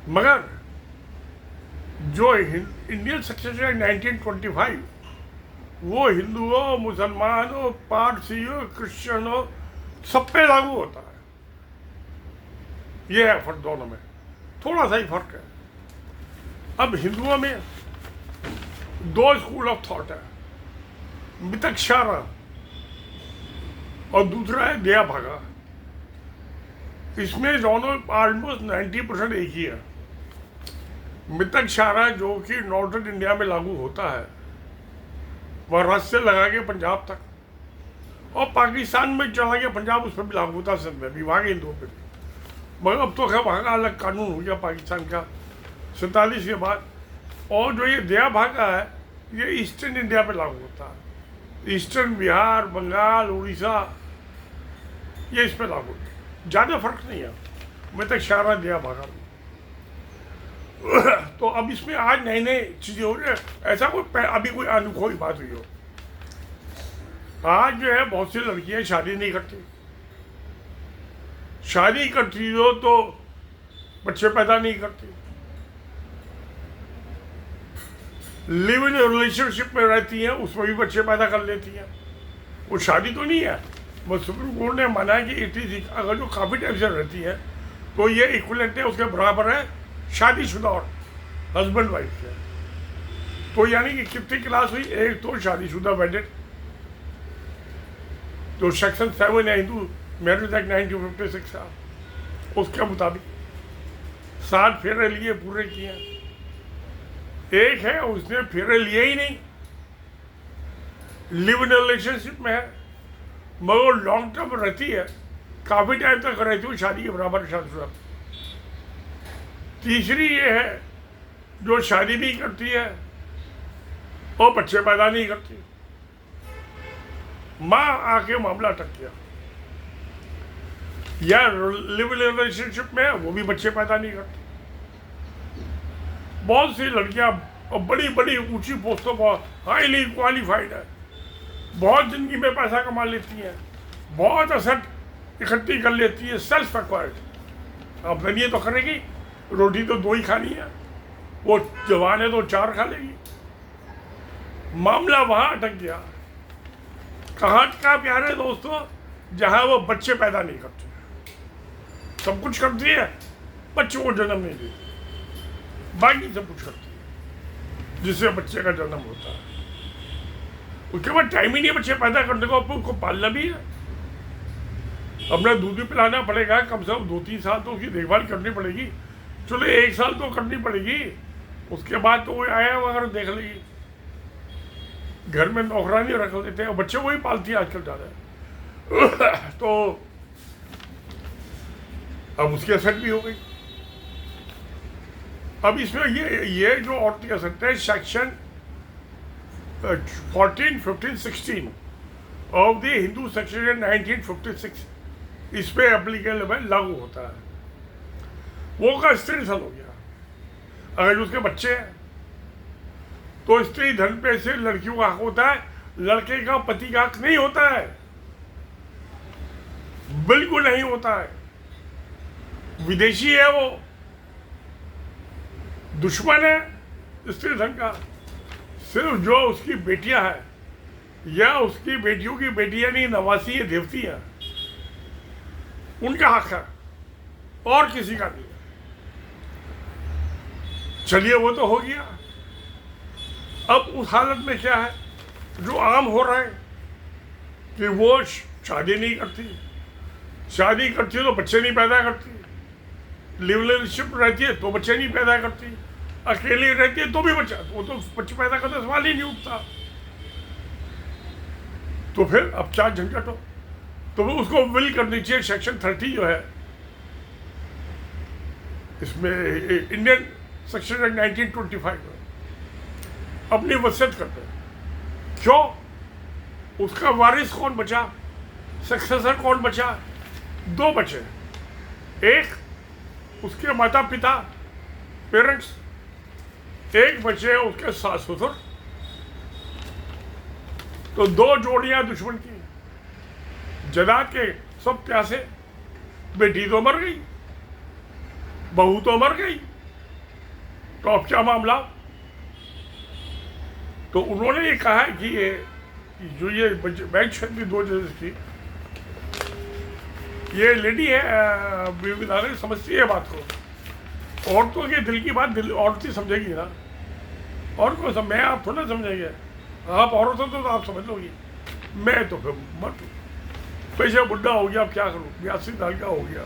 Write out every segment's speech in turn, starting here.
मगर जो Indian succession act 1925 वो हिंदुओं, मुसलमानों, पारसियों, क्रिश्चियनों सब पे लागू होता है। ये है फर्क दोनों में, थोड़ा सा ही फर्क है। अब हिंदुओं में दो स्कूल ऑफ थॉट है, मितक्षारा और दूसरा है दया भागा। इसमें दोनों ऑलमोस्ट 90% एक ही है। मितक्षारा जो कि नॉर्दर्न इंडिया में लागू होता है, महाराष्ट्र से लगा के पंजाब तक, और पाकिस्तान में चला गया पंजाब, उस पर भी लागू होता है, सिंध में भी, वहाँ के हिंदुओं पर भी। मगर अब तो खैर वहाँ का अलग कानून हो गया पाकिस्तान का 47 के बाद। और जो ये दया भागा है ये ईस्टर्न इंडिया पे लागू होता है, ईस्टर्न बिहार, बंगाल, उड़ीसा, ये इस पर लागू, ज़्यादा फर्क नहीं है। मैं तक शारा दया भागा। तो अब इसमें आज नई नई चीज़ें हो रही है, ऐसा कोई अभी कोई अनोखी बात हुई हो। आज जो है बहुत सी लड़कियां शादी नहीं करती, शादी करती हो तो बच्चे पैदा नहीं करती, लिव इन रिलेशनशिप में रहती हैं, उसमें भी बच्चे पैदा कर लेती हैं। वो शादी तो नहीं है, बस सुप्रीम कोर्ट ने माना है कि 80 अगर जो काफ़ी टाइम से रहती है तो ये इक्वलेंट है, उसके बराबर है शादीशुदा और हस्बैंड वाइफ से। तो यानी कि कितनी क्लास हुई, एक तो शादीशुदा वेडेड, जो सेक्शन 7 है हिंदू मैरिज एक्ट 1956 का, उसके मुताबिक 7 फेरे लिए पूरे किए। एक है उसने फेरे लिए ही नहीं, लिव इन रिलेशनशिप में है, मगर लॉन्ग टर्म रहती है, काफ़ी टाइम तक रहती हूँ, शादी के बराबर शादीशुदा। तीसरी ये है जो शादी नहीं करती है और बच्चे पैदा नहीं करती, माँ आके मामला अटक गया, या लिव इन रिलेशनशिप में है वो भी बच्चे पैदा नहीं करती। बहुत सी लड़कियां बड़ी बड़ी ऊंची पोस्टों पर हाईली क्वालिफाइड है, बहुत जिंदगी में पैसा कमा लेती हैं, बहुत असट इकट्ठी कर लेती है, सेल्फ एक्वायर्ड। अब ये तो करेगी, रोटी तो 2 ही खानी है, वो जवान है तो 4 खा लेगी। मामला वहां अटक गया। कहाँ का प्यार है दोस्तों, जहां वो बच्चे पैदा नहीं करते, सब कुछ करती है, बच्चों को जन्म नहीं देती, बाकी सब कुछ करती है जिससे बच्चे का जन्म होता है। उसके बाद टाइम ही नहीं बच्चे पैदा करने को, उसको पालना भी है, अपना दूध भी पिलाना पड़ेगा, कम से कम 2-3 साल तो उसकी देखभाल करनी पड़ेगी। चलो 1 साल तो करनी पड़ेगी, उसके बाद तो वो आया वगैरह देख लेगी, घर में नौकरानी रख लेते हैं, बच्चे वही पालती है आजकल ज़्यादा। तो अब उसकी असर भी हो गई। अब इसमें ये जो औरत कह सकते हैं section 14, 15, 16 of the Hindu section 1956 इस पे एप्लीकेबल लागू होता है। वो का स्त्री धन हो गया। अगर उसके बच्चे हैं तो स्त्री धन पे से लड़कियों का हक होता है, लड़के का पति का हक नहीं होता है, बिल्कुल नहीं होता है। विदेशी है वो, दुश्मन है स्त्री धन का। सिर्फ जो उसकी बेटियां हैं या उसकी बेटियों की बेटियां नहीं, नवासी है, देवती है, उनका हक है और किसी का नहीं है। चलिए वो तो हो गया। अब उस हालत में क्या है जो आम हो रहा है कि वो शादी नहीं करती, शादी करती है तो बच्चे नहीं पैदा करती, लिव रिलेशनशिप रहती है तो बच्चे नहीं पैदा करती, अकेली रहती है तो भी बच्चा, वो तो बच्चे पैदा करने का सवाल ही नहीं उठता। तो फिर अब क्या झंझट हो, तो उसको विल करनी चाहिए। सेक्शन 30 जो है इसमें इंडियन सेक्शन 1925 में अपनी वसीयत करते हैं। क्यों? उसका वारिस कौन बचा, सक्सेसर कौन बचा? 2 बचे, एक उसके माता पिता पेरेंट्स, एक बचे उसके सास ससुर। तो 2 जोड़ियां दुश्मन की, जदाद के सब प्यासे। बेटी तो मर गई, बहू तो मर गई, तो अब क्या मामला? तो उन्होंने ये कहा है कि ये बैंक छेत्री 2 जजेस की ये लेडी है विधायक समझती है बात को। औरतों के दिल की बात औरत ही समझेगी ना, और को सब मैं आप थोड़ा समझेंगे। आप औरत हो तो आप समझ लोगी, मैं तो फिर मत पैसे बुढ़ा हो गया, अब क्या करूँ, 82 साल का हो गया।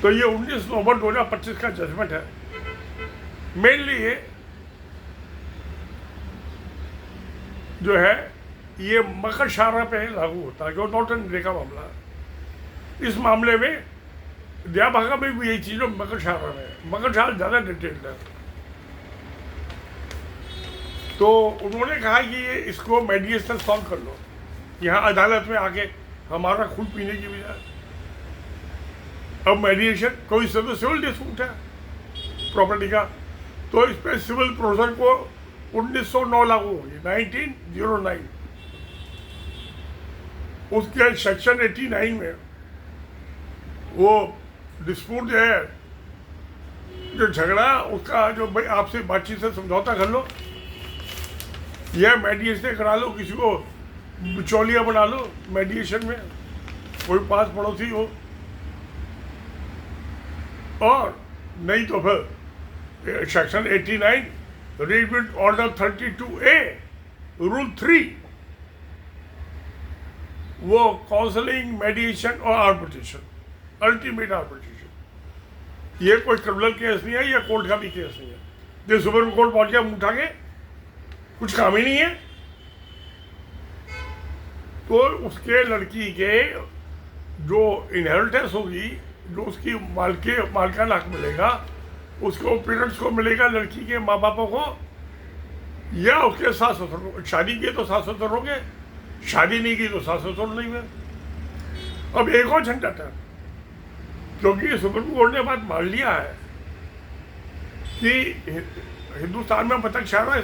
तो ये 19 नवंबर 2025 का जजमेंट है। मेनली ये जो है ये मकर शारा पे लागू होता है, जो नॉर्थ इंडिया का मामला है। इस मामले में दया भागा में भी यही चीज़ मकर शारा में, मकर शारा ज़्यादा डिटेल्ड है। तो उन्होंने कहा कि ये इसको मेडिएशन सॉल्व कर लो, यहाँ अदालत में आके हमारा खून पीने की बजाय। अब मेडिएशन कोई तो सिविल डिस्प्यूट है प्रॉपर्टी का, तो इस पर सिविल प्रोविजन को 1909 लागू होगी, 1909। उसके सेक्शन 89 में वो डिस्प्यूट जो है, जो झगड़ा उसका, जो भाई आपसे बातचीत से समझौता कर लो या मेडिएशन करा लो, किसी को बिचौलिया बना लो मेडिएशन में, कोई पास पड़ोसी हो, और नहीं तो फिर section 89 rivet order 32A rule 3 वो काउंसलिंग, मेडिएशन और आर्बिट्रेशन, अल्टीमेट आर्बिट्रेशन। ये कोई क्रिमिनल केस नहीं है, या कोर्ट का भी केस नहीं है। जो सुप्रीम कोर्ट पहुंच गया उठा के कुछ काम ही नहीं है, तो उसके लड़की के जो इनहेरिटेंस होगी, जो उसकी मालकाना हक मिलेगा, उसको पेरेंट्स को मिलेगा, लड़की के माँ बापों को, या उसके सास ससुर को। शादी की तो सास ससुर होंगे, शादी नहीं की तो सास ससुर नहीं हुए। अब एक और झंझट है, क्योंकि सुप्रीम कोर्ट ने बात मान लिया है कि हिंदुस्तान में पता चल रहा है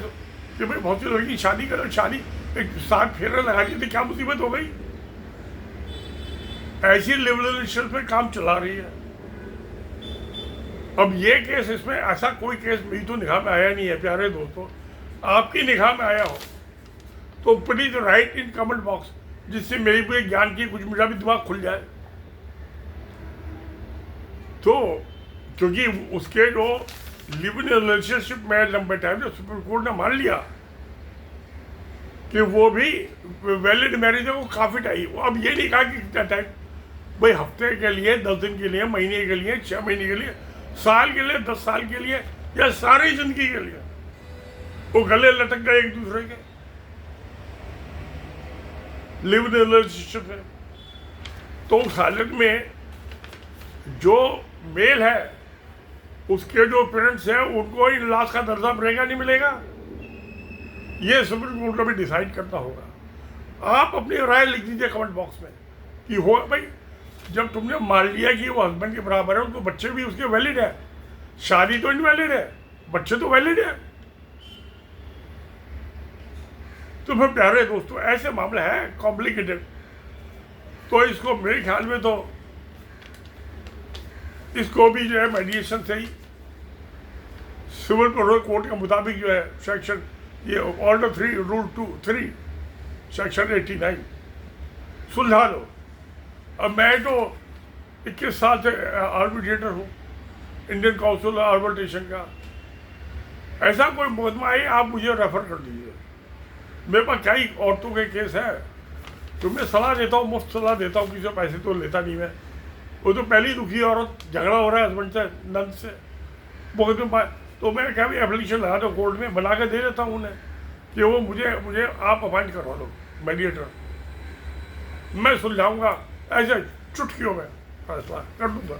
कि भाई बहुत सी लड़की शादी कर, शादी एक 7 फेरे लगा दी थी, क्या मुसीबत हो गई? ऐसी लिबरलाइजेशन में काम चला रही है। अब ये केस, इसमें ऐसा कोई केस मेरी तो निगाह में आया नहीं है प्यारे दोस्तों। आपकी निगाह में आया हो तो please right in comment box, जिससे मेरी भी ज्ञान की कुछ मेरा भी दिमाग खुल जाए। तो क्योंकि उसके जो लिव इन रिलेशनशिप में लंबे टाइम से सुप्रीम कोर्ट ने मान लिया कि वो भी वैलिड मैरिज है, वो काफी टाइम। अब ये नहीं कहा कि कितना टाइम, भाई हफ्ते के लिए, 10 दिन के लिए, महीने के लिए, 6 महीने के लिए, साल के लिए, 10 साल के लिए, या सारी जिंदगी के लिए वो गले लटक गए एक दूसरे के लिव इन रिलेशनशिप है। तो उस हालत में जो मेल है उसके जो पेरेंट्स हैं उनको इन लॉस का दर्जा मिलेगा नहीं मिलेगा, ये सुप्रीम कोर्ट को भी डिसाइड करना होगा। आप अपनी राय लिख दीजिए कमेंट बॉक्स में कि हो भाई, जब तुमने मान लिया कि वो हस्बैंड के बराबर है, तो बच्चे भी उसके वैलिड है, शादी तो इनवैलिड है, बच्चे तो वैलिड है। तो फिर प्यारे दोस्तों ऐसे मामला है कॉम्प्लिकेटेड, तो इसको मेरे ख्याल में तो इसको भी जो है मेडिएशन से ही सिविल कोड के मुताबिक जो है सेक्शन ये ऑर्डर 3 रूल 3 सेक्शन 89 सुलझा लो। अब मैं तो 21 साल से आर्बिट्रेटर हूँ इंडियन काउंसिल आर्बिट्रेशन का। ऐसा कोई मुकदमा है आप मुझे रेफर कर दीजिए, मेरे पास क्या ही औरतों के केस है। तो मैं सलाह देता हूँ, मुफ्त सलाह देता हूँ, किसी से पैसे तो लेता नहीं मैं। वो तो पहली दुखी औरत, झगड़ा हो रहा है हस्बैंड से, नंद से, मुकदमा, तो मैं क्या भी एप्लीकेशन लगा दो कोर्ट में, बना के दे देता हूँ उन्हें कि वो मुझे आप अपॉइंट करवा लो मीडिएटर, मैं सुलझाऊंगा, ऐसे चुटकियों में फैसला कर दूंगा।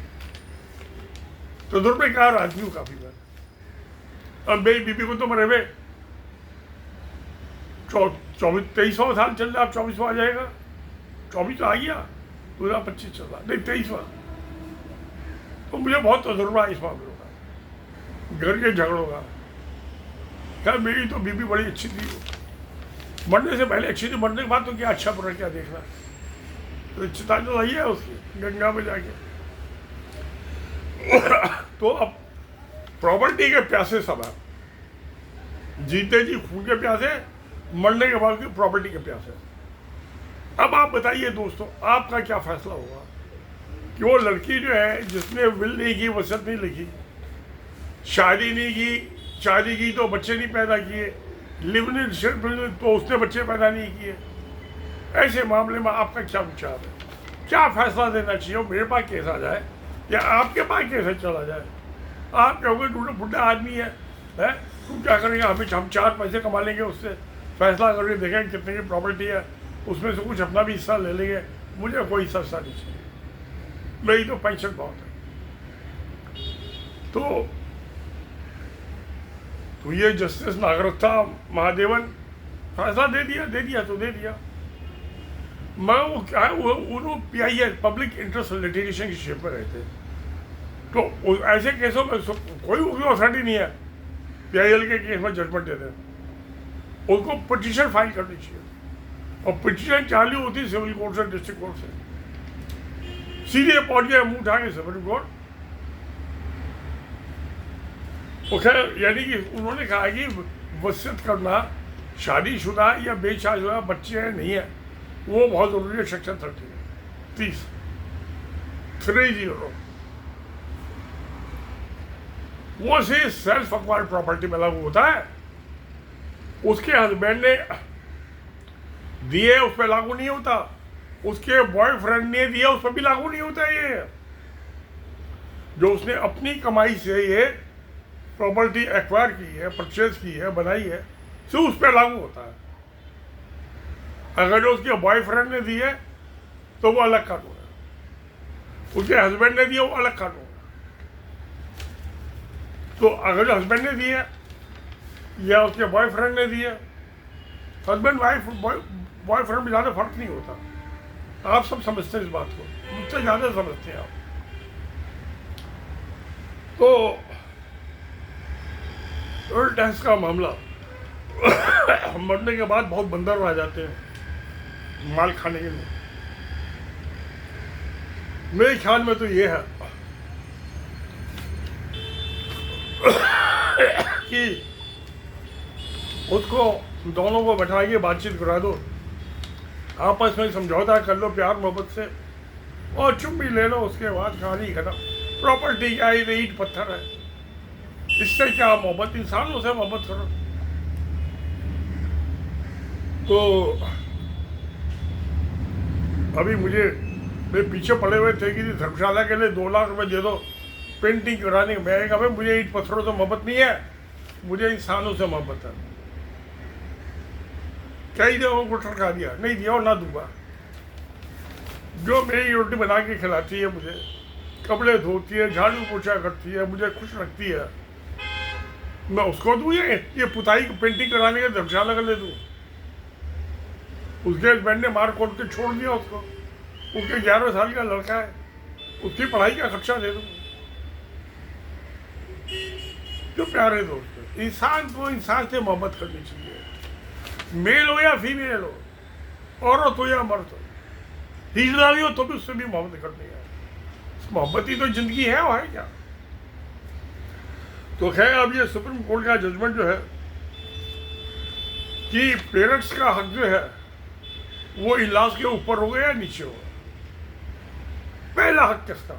तो दुर्व्यवहार आदमी हूँ काफ़ी मैं। अब मेरी बीबी को तो मरे हुए 23वां साल चल रहा, अब 24वां आ जाएगा, 24 तो आ गया, 2025 चल रहा, नहीं 23वां। तो मुझे बहुत तजुर्बा है इस मामलों का, घर के झगड़ों का। क्या मेरी तो बीबी बड़ी अच्छी थी, मरने से पहले अच्छी थी, मरने के बाद तो क्या अच्छा बुरा क्या देखना। तो चिता तो सही है उसकी गंगा में जाके। तो अब प्रॉपर्टी के प्यासे सब है, जीते जी खून के प्यासे, मरने के बाद की प्रॉपर्टी के प्यासे। अब आप बताइए दोस्तों, आपका क्या फैसला होगा कि वो लड़की जो है जिसने विल नहीं की, वसीयत नहीं लिखी, शादी नहीं की, शादी की तो बच्चे नहीं पैदा किए, लिव इन तो उसने बच्चे पैदा नहीं किए, ऐसे मामले में आपका क्या विचार है? क्या फैसला देना चाहिए? मेरे पास केस आ जाए या आपके पास केस चला जाए? आप कहोगे दूसरा बुढ़ा आदमी है तुम क्या करेंगे, हम 4 पैसे कमा लेंगे उससे, फैसला करके देखेंगे कितने की प्रॉपर्टी है, उसमें से कुछ अपना भी हिस्सा ले लेंगे। मुझे कोई हिस्सा नहीं चाहिए, मेरी तो पेंशन बहुत है। तो ये जस्टिस नागरिकता महादेवन फैसला दे दिया तो दे दिया। मैं वो क्या है, वो PIL पब्लिक इंटरेस्ट लिटिगेशन की शेप में रहते, तो ऐसे केसों में कोई अथॉरिटी नहीं है PIL के केस में जजमेंट दे दें। उनको पिटीशन फाइल करनी चाहिए, और पिटीशन चालू होती सिविल कोर्ट से, डिस्ट्रिक्ट कोर्ट से, सीधे पहुंच गए मुंह उठा के सुप्रीम कोर्ट। तो खैर, यानी कि उन्होंने कहा कि वसीयत करना, शादीशुदा या बेशादीशुदा बच्चे हैं नहीं है, वो बहुत जरूरी है। सेक्शन 30 वो से सेल्फ एक्वायर्ड प्रॉपर्टी में लागू होता है। उसके हस्बैंड ने दिए उस पर लागू नहीं होता, उसके बॉयफ्रेंड ने दिया उस पर भी लागू नहीं होता। ये जो उसने अपनी कमाई से ये प्रॉपर्टी एक्वायर की है, परचेज की है, बनाई है, सिर्फ उस पर लागू होता है। अगर जो उसके बॉयफ्रेंड ने दिए तो वो अलग कानून है, उसके हस्बैंड ने दिया वो अलग कानून है। तो अगर जो हस्बैंड ने दिया या उसके बॉयफ्रेंड ने दिया, हस्बैंड वाइफ बॉयफ्रेंड में ज़्यादा फर्क नहीं होता। आप सब समझते हैं इस बात को, मुझसे ज़्यादा समझते हैं आप। तो टैक्स का मामला मरने के बाद बहुत बंदर आ जाते हैं माल खाने के लिए। मेरे ख्याल में तो ये है कि उसको दोनों को बैठा के बातचीत करा दो, आपस में समझौता कर लो प्यार मोहब्बत से, और चुप भी ले लो। उसके बाद कहानी खत्म। प्रॉपर्टी क्या है, ईंट पत्थर है, इससे क्या मोहब्बत, इंसानों से मोहब्बत करो। तो अभी मेरे पीछे पड़े हुए थे कि धर्मशाला के लिए 2 लाख रुपए दे दो पेंटिंग कराने के। मैं कहा मुझे ईंट पत्थरों से मोहब्बत नहीं है, मुझे इंसानों से मोहब्बत है। कई जगहों को ठरका दिया, नहीं दिया और ना दूंगा। जो मेरी रोटी बना के खिलाती है, मुझे कपड़े धोती है, झाड़ू पोछा करती है, मुझे खुश रखती है, मैं उसको दूँ ये पुताई पेंटिंग कराने के धर्मशाला का ले दूँ? उसके हस्बैंड ने मार कोट के छोड़ दिया उसको, उसके 11 साल का लड़का है, उसकी पढ़ाई का खर्चा दे दूँ। जो प्यारे दोस्त, इंसान को इंसान से मोहब्बत करनी चाहिए, मेल हो या फीमेल हो, औरत हो या मर्द हो, हिजड़ावी हो तो भी उससे भी मोहब्बत करनी है। मोहब्बत ही तो जिंदगी है, वो है क्या? तो खैर, अब ये सुप्रीम कोर्ट का जजमेंट जो है कि पेरेंट्स का हक जो है वो इलाज के ऊपर हो गया या नीचे हो? पहला हक किसका?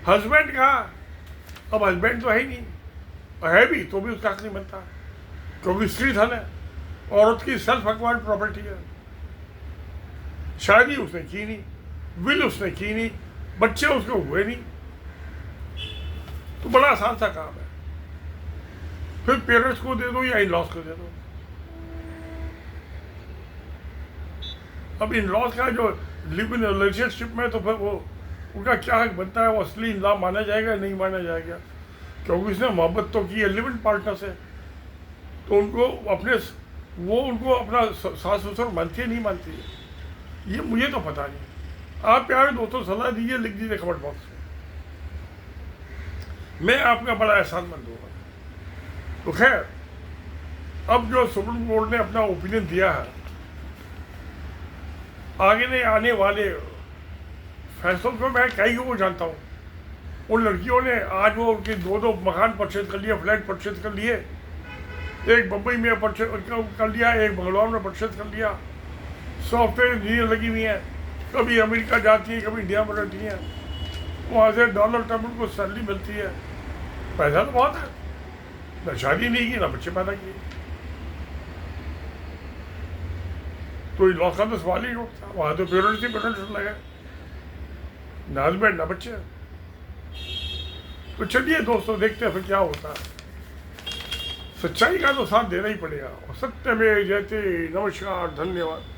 हस्बैंड का। अब हस्बैंड तो है ही नहीं, है भी तो भी उसका हक नहीं बनता, क्योंकि स्त्री धन है, औरत की सेल्फ एक्वायर्ड प्रॉपर्टी है। शादी उसने की नहीं, विल उसने की नहीं, बच्चे उसको हुए नहीं, तो बड़ा आसान सा काम है। फिर पेरेंट्स को दे दो या इन लॉज को दे दो। अब इन लॉज का जो लिव इन रिलेशनशिप में, तो फिर वो उनका क्या हक बनता है? वो असली इन लॉ माना जाएगा नहीं माना जाएगा? क्योंकि उसने मोहब्बत तो की है लिव इन पार्टनर से, तो उनको अपना सास ससुर मानती है नहीं मानती है, ये मुझे तो पता नहीं। आप प्यारे दोस्तों सलाह दीजिए, लिख दीजिए कमेंट बॉक्स में, मैं आपका बड़ा एहसानमंद होगा। तो खैर, अब जो सुप्रीम कोर्ट ने अपना ओपिनियन दिया है, आगे आने वाले फैसलों को मैं कई को जानता हूँ, उन लड़कियों ने आज वो उनके दो दो मकान परचेज कर लिए, फ्लैट परचेज कर लिए। एक मुंबई में परचेज कर लिया, एक बंगलौर में परचेज कर लिया। सॉफ्टवेयर इंजीनियर लगी हुई हैं, कभी अमेरिका जाती है, कभी इंडिया में रहती हैं। वहाँ से डॉलर ट्रम्प को सैलरी मिलती है। पैसा तो बहुत है, ना शादी नहीं की, ना बच्चे पैदा किए। तो लॉस का तो सवाल ही उठता। वहाँ तो पेरेंट्स लगे, ना हस्बैंड ना बच्चे। तो चलिए दोस्तों, देखते हैं फिर क्या होता है। सच्चाई का तो साथ देना ही पड़ेगा। सत्य में जयते। नमस्कार, धन्यवाद।